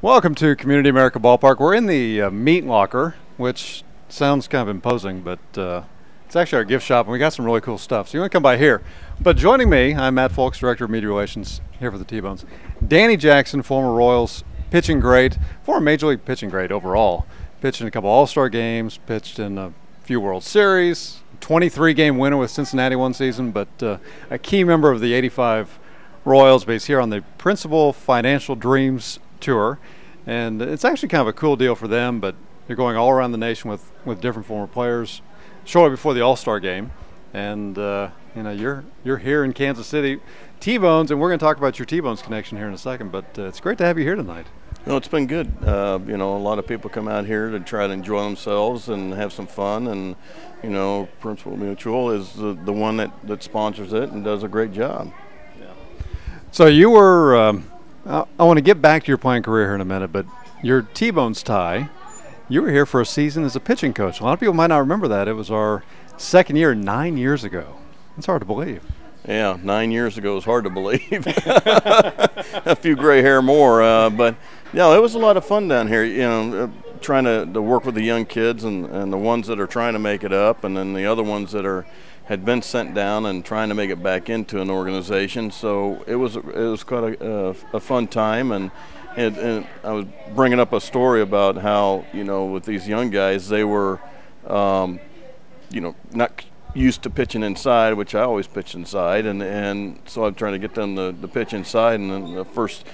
Welcome to Community America Ballpark. We're in the meat locker, which sounds kind of imposing, but it's actually our gift shop, and we got some really cool stuff. So you want to come by here. But joining me, I'm Matt Fulks, Director of Media Relations here for the T-Bones. Danny Jackson, former Royals pitching great, former Major League pitching great overall. Pitched in a couple All-Star games, pitched in a few World Series, 23-game winner with Cincinnati one season, but a key member of the '85 Royals, based here on the Principal Financial Dreams Tour. And it's actually kind of a cool deal for them, but they're going all around the nation with different former players shortly before the All-Star game. And you're here in Kansas City, T-Bones, and we're going to talk about your T-Bones connection here in a second, but it's great to have you here tonight. No, it's been good. A lot of people come out here to try to enjoy themselves and have some fun, and Principal Mutual is the one that sponsors it and does a great job. Yeah. So you were I want to get back to your playing career here in a minute, but your T-Bones tie, you were here for a season as a pitching coach. A lot of people might not remember that. It was our second year 9 years ago. It's hard to believe. Yeah, 9 years ago is hard to believe. A few gray hair more, but yeah, it was a lot of fun down here. Trying to work with the young kids and the ones that are trying to make it up, and then the other ones that had been sent down and trying to make it back into an organization. So it was quite a fun time, and I was bringing up a story about how with these young guys, they were not used to pitching inside, which I always pitch inside, and so I'm trying to get them to pitch inside. And then the first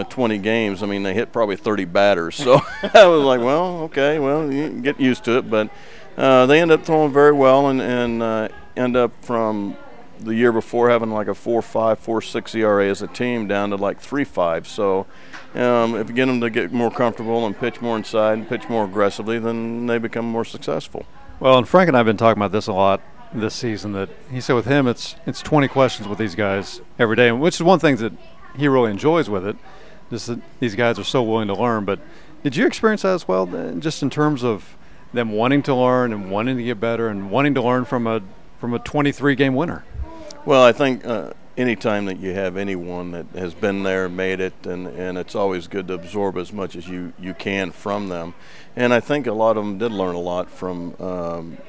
20 games, they hit probably 30 batters. So I was like, well, okay, well, you can get used to it. But they end up throwing very well, and end up from the year before having like a 4.5, 4.6 ERA as a team down to like 3.5. So if you get them to get more comfortable and pitch more inside and pitch more aggressively, then they become more successful. Well, and Frank and I have been talking about this a lot this season, that he said with him it's 20 questions with these guys every day, which is one thing that he really enjoys with it, just that these guys are so willing to learn. But did you experience that as well, just in terms of them wanting to learn and wanting to get better and wanting to learn from a 23-game winner? Well, I think anytime that you have anyone that has been there, made it, and it's always good to absorb as much as you can from them. And I think a lot of them did learn a lot from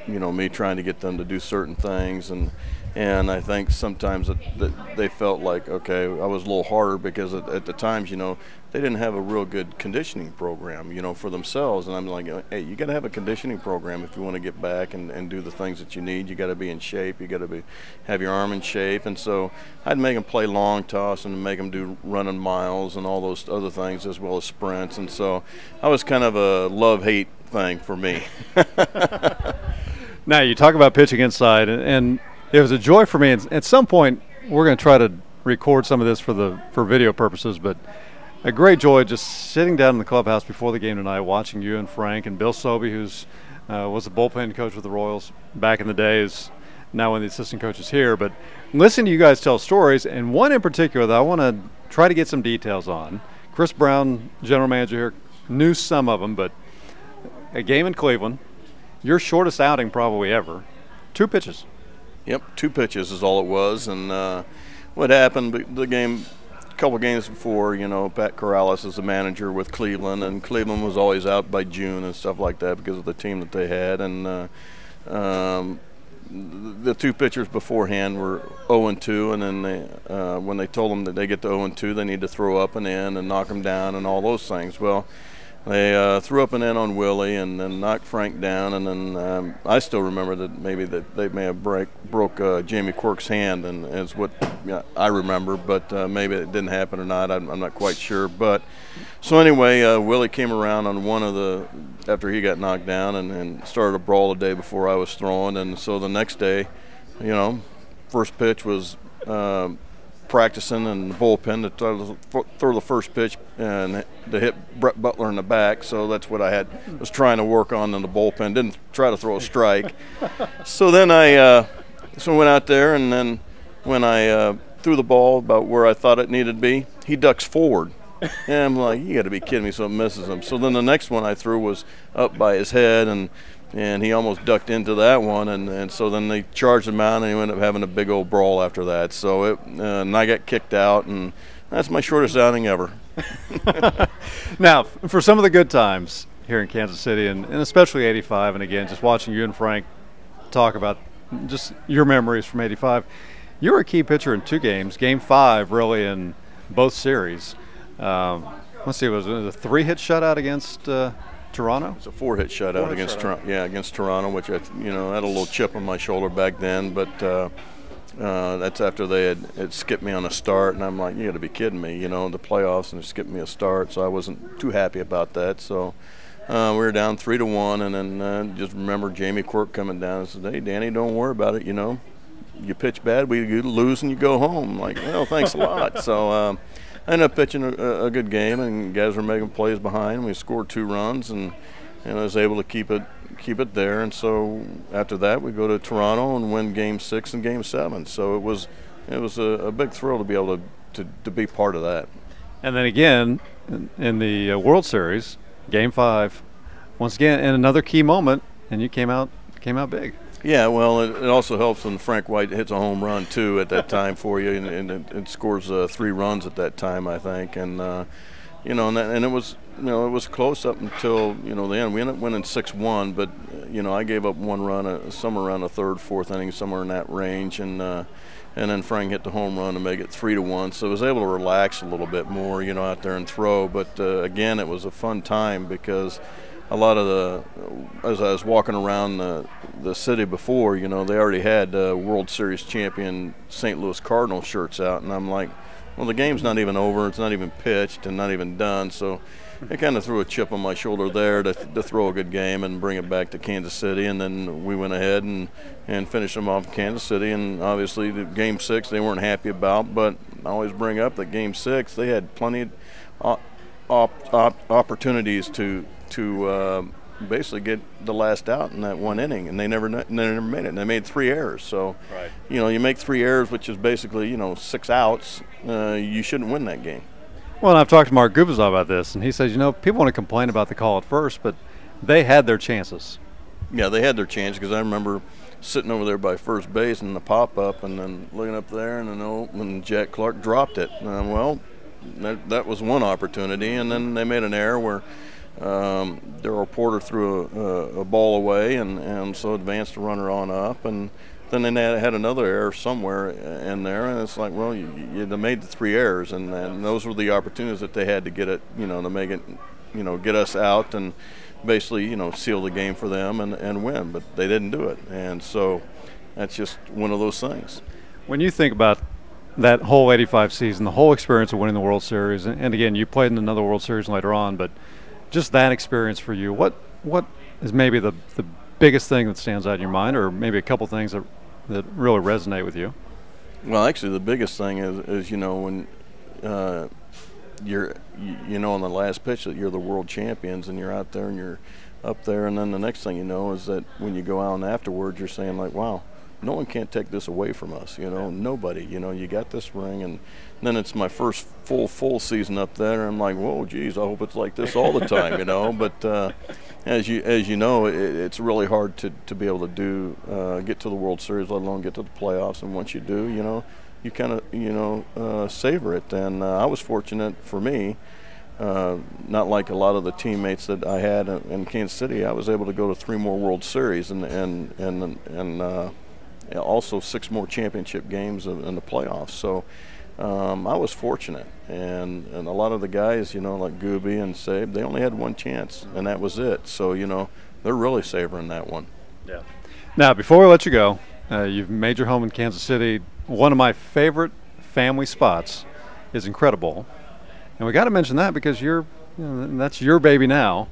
me trying to get them to do certain things, and I think sometimes that they felt like, okay, I was a little harder because at the times, they didn't have a real good conditioning program, for themselves. And I'm like, hey, you got to have a conditioning program if you want to get back and do the things that you need. You got to be in shape. You got to have your arm in shape. And so I'd make them play long toss and make them do running miles and all those other things as well as sprints. And so I was kind of a love-hate thing for me. Now, you talk about pitching inside, and it was a joy for me. At some point, we're going to try to record some of this for video purposes, but a great joy just sitting down in the clubhouse before the game tonight, watching you and Frank and Bill Sobey, who's was the bullpen coach with the Royals back in the day, is now one of the assistant coaches here. But listening to you guys tell stories, and one in particular that I want to try to get some details on. Chris Brown, general manager here, knew some of them, but a game in Cleveland, your shortest outing probably ever, 2 pitches. Yep, 2 pitches is all it was. And what happened, a couple games before, Pat Corrales is the manager with Cleveland, and Cleveland was always out by June and stuff like that because of the team that they had. And the 2 pitchers beforehand were 0-2, and then when they told them that they get to 0-2, they need to throw up and in and knock them down and all those things. Well, they threw up and in on Willie and then knocked Frank down, and then I still remember that maybe that they may have broke Jamie Quirk's hand, and is what I remember, but maybe it didn't happen or not. I'm not quite sure. But so anyway, Willie came around on after he got knocked down and started a brawl the day before I was throwing, and so the next day, first pitch was practicing in the bullpen to throw the first pitch and to hit Brett Butler in the back. So that's what I was trying to work on in the bullpen. Didn't try to throw a strike. So then I went out there, and then when I threw the ball about where I thought it needed to be, he ducks forward. And I'm like, you got to be kidding me, so it misses him. So then the next one I threw was up by his head, and he almost ducked into that one, and so then they charged him out, and he ended up having a big old brawl after that. So and I got kicked out, and that's my shortest outing ever. Now, for some of the good times here in Kansas City, and especially '85, and again, just watching you and Frank talk about just your memories from '85, you were a key pitcher in 2 games. Game 5, really, in both series. Let's see, was it a 3-hit shutout against Toronto? It's a 4-hit shutout against Toronto. Yeah, against Toronto, which I had a little chip on my shoulder back then, but that's after they had skipped me on a start, and I'm like, you got to be kidding me, the playoffs, and they skipped me a start, so I wasn't too happy about that. So we were down 3-1, and then just remember Jamie Quirk coming down and said, "Hey, Danny, don't worry about it. You pitch bad, you lose, and you go home." I'm like, well, thanks a lot. So I ended up pitching a good game, and guys were making plays behind. We scored 2 runs, and I was able to keep it there. And so after that, we go to Toronto and win Game 6 and Game 7. So it was a big thrill to be able to be part of that. And then again, in the World Series, Game 5, once again, in another key moment, and you came out big. Yeah, well, it also helps when Frank White hits a home run too at that time for you, and it scores 3 runs at that time, I think, and and it was close up until the end. We ended up winning 6-1, but I gave up 1 run somewhere around the 3rd, 4th inning, somewhere in that range, and then Frank hit the home run to make it 3-1. So I was able to relax a little bit more, out there and throw. But again, it was a fun time because a lot of as I was walking around the city before, they already had World Series champion St. Louis Cardinals shirts out, and I'm like, well, the game's not even over, it's not even pitched and not even done, so it kind of threw a chip on my shoulder there to throw a good game and bring it back to Kansas City. And then we went ahead and finished them off in Kansas City, and obviously the Game 6 they weren't happy about, but I always bring up that Game 6 they had plenty of opportunities to basically get the last out in that 1 inning, and they never made it. And they made 3 errors. So, right. You make 3 errors, which is basically 6 outs. You shouldn't win that game. Well, and I've talked to Mark Gubicza about this, and he says, people want to complain about the call at first, but they had their chances. Yeah, they had their chance because I remember sitting over there by first base and the pop-up, and then looking up there, and when Jack Clark dropped it. Well, that was one opportunity, and then they made an error where Darryl Porter threw a ball away, and so advanced the runner on up, and then they had another error somewhere in there, and it's like, well, you made the 3 errors, and those were the opportunities that they had to get it, to make it, get us out and basically, seal the game for them and win, but they didn't do it, and so that's just one of those things. When you think about that whole '85 season, the whole experience of winning the World Series, and again, you played in another World Series later on, but just that experience for you, what is maybe the biggest thing that stands out in your mind, or maybe a couple things that really resonate with you? Well, actually, the biggest thing is when you're on the last pitch that you're the world champions, and you're out there and you're up there, and then the next thing you know is that when you go out and afterwards, you're saying like, wow, no one can't take this away from us, nobody, you got this ring. And then it's my first full season up there, and I'm like, whoa, geez, I hope it's like this all the time, but as you know, it's really hard to be able to get to the World Series, let alone get to the playoffs, and once you do, you kind of savor it. And I was fortunate for me, not like a lot of the teammates that I had in Kansas City. I was able to go to 3 more World Series and also 6 more championship games in the playoffs. So I was fortunate, and a lot of the guys, like Gooby and Sabe, they only had 1 chance, and that was it. So they're really savoring that one. Yeah. Now, before we let you go, you've made your home in Kansas City. One of my favorite family spots is Incredible, and we got to mention that because that's your baby now.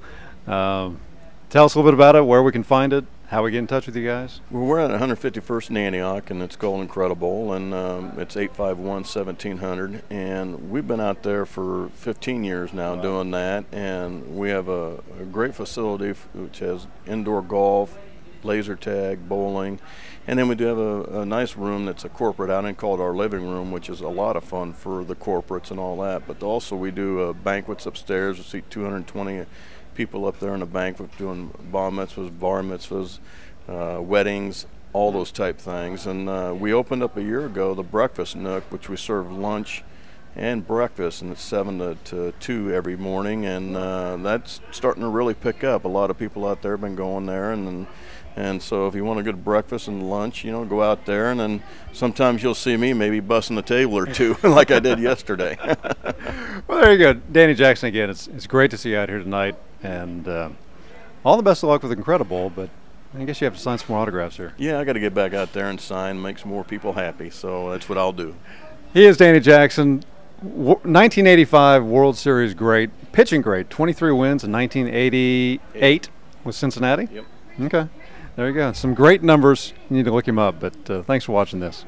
Tell us a little bit about it, where we can find it, how we get in touch with you guys. Well, we're at 151st and Antioch, and it's called Incredible, and it's 851-1700, and we've been out there for 15 years now. Wow. Doing that, and we have a great facility which has indoor golf, laser tag, bowling, and then we do have a nice room that's a corporate outing called our living room, which is a lot of fun for the corporates and all that. But also we do banquets upstairs. We see 220 people up there in a banquet doing bar mitzvahs, weddings, all those type things. And we opened up a year ago the Breakfast Nook, which we serve lunch, and breakfast, and it's 7 to 2 every morning, and that's starting to really pick up. A lot of people out there have been going there, and so if you want a good breakfast and lunch, go out there, and then sometimes you'll see me maybe busting a table or two like I did yesterday. Well, there you go. Danny Jackson again. It's great to see you out here tonight, and all the best of luck with Incredible, but I guess you have to sign some more autographs here. Yeah, I got to get back out there and sign, make some more people happy, so that's what I'll do. He is Danny Jackson, 1985 World Series great, pitching great, 23 wins in 1988 with Cincinnati. Yep. Okay. There you go. Some great numbers. You need to look him up, but thanks for watching this.